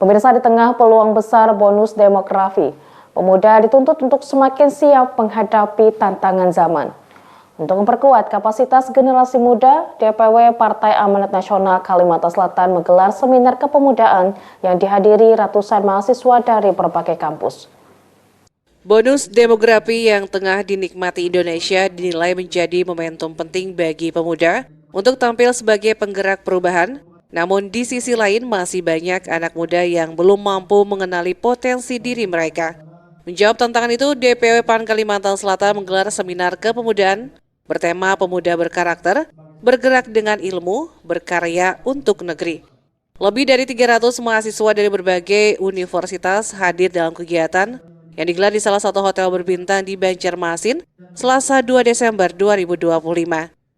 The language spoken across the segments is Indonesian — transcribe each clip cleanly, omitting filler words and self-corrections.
Pemirsa, di tengah peluang besar bonus demografi, pemuda dituntut untuk semakin siap menghadapi tantangan zaman. Untuk memperkuat kapasitas generasi muda, DPW Partai Amanat Nasional Kalimantan Selatan menggelar seminar kepemudaan yang dihadiri ratusan mahasiswa dari berbagai kampus. Bonus demografi yang tengah dinikmati Indonesia dinilai menjadi momentum penting bagi pemuda untuk tampil sebagai penggerak perubahan. Namun di sisi lain masih banyak anak muda yang belum mampu mengenali potensi diri mereka. Menjawab tantangan itu, DPW PAN Kalimantan Selatan menggelar seminar kepemudaan bertema pemuda berkarakter, bergerak dengan ilmu, berkarya untuk negeri. Lebih dari 300 mahasiswa dari berbagai universitas hadir dalam kegiatan yang digelar di salah satu hotel berbintang di Banjarmasin, Selasa 2 Desember 2025.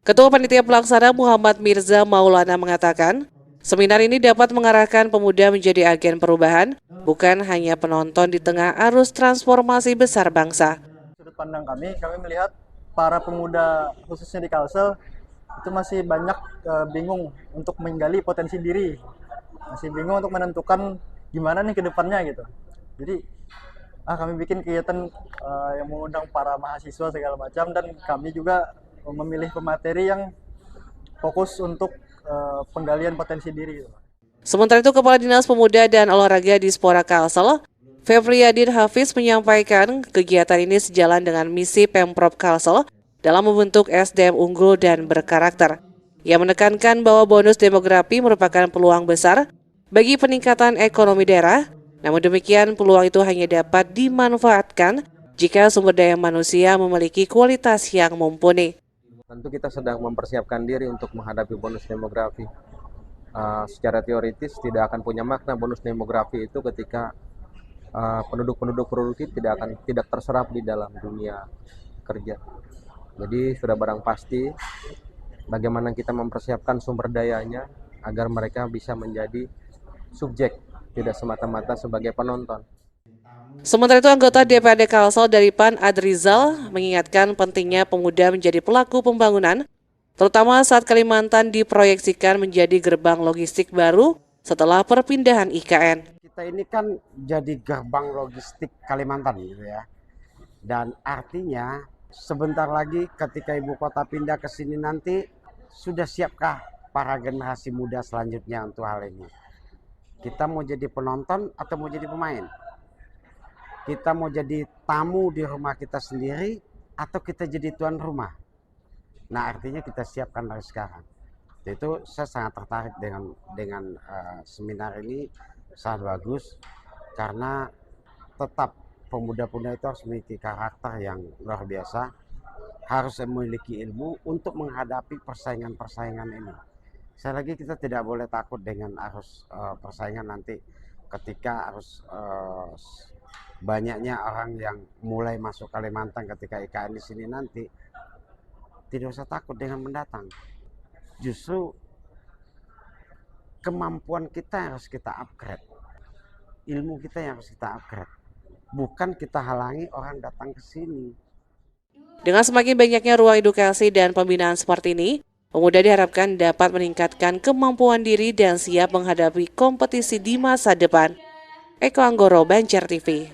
Ketua Panitia Pelaksana Muhammad Mirza Maulana mengatakan, seminar ini dapat mengarahkan pemuda menjadi agen perubahan, bukan hanya penonton di tengah arus transformasi besar bangsa. Sudut pandang kami melihat para pemuda khususnya di Kalsel itu masih banyak bingung untuk menggali potensi diri, masih bingung untuk menentukan gimana nih ke depannya gitu. Jadi kami bikin kegiatan yang mengundang para mahasiswa segala macam, dan kami juga memilih pemateri yang fokus untuk penggalian potensi diri. Sementara itu, Kepala Dinas Pemuda dan Olahraga Dispora Kalsel, Fevriyadin Hafiz menyampaikan kegiatan ini sejalan dengan misi Pemprov Kalsel dalam membentuk SDM unggul dan berkarakter. Ia menekankan bahwa bonus demografi merupakan peluang besar bagi peningkatan ekonomi daerah, namun demikian peluang itu hanya dapat dimanfaatkan jika sumber daya manusia memiliki kualitas yang mumpuni. Tentu kita sedang mempersiapkan diri untuk menghadapi bonus demografi. Secara teoritis tidak akan punya makna bonus demografi itu ketika penduduk-penduduk produktif tidak terserap di dalam dunia kerja. Jadi sudah barang pasti bagaimana kita mempersiapkan sumber dayanya agar mereka bisa menjadi subjek, tidak semata-mata sebagai penonton. Sementara itu, anggota DPRD Kalsel dari PAN Adrizal mengingatkan pentingnya pemuda menjadi pelaku pembangunan, terutama saat Kalimantan diproyeksikan menjadi gerbang logistik baru setelah perpindahan IKN. Kita ini kan jadi gerbang logistik Kalimantan gitu ya. Dan artinya sebentar lagi ketika ibu kota pindah ke sini nanti, sudah siapkah para generasi muda selanjutnya untuk hal ini? Kita mau jadi penonton atau mau jadi pemain? Kita mau jadi tamu di rumah kita sendiri atau kita jadi tuan rumah? Nah, artinya kita siapkan dari sekarang. Itu saya sangat tertarik dengan seminar ini, sangat bagus karena tetap pemuda-pemuda itu harus memiliki karakter yang luar biasa, harus memiliki ilmu untuk menghadapi persaingan-persaingan ini. Sekali lagi kita tidak boleh takut dengan arus persaingan nanti ketika arus banyaknya orang yang mulai masuk Kalimantan ketika IKN di sini nanti. Tidak usah takut dengan mendatang. Justru kemampuan kita yang harus kita upgrade. Ilmu kita yang harus kita upgrade. Bukan kita halangi orang datang ke sini. Dengan semakin banyaknya ruang edukasi dan pembinaan seperti ini, pemuda diharapkan dapat meningkatkan kemampuan diri dan siap menghadapi kompetisi di masa depan. Eko Anggoro, Banjar TV.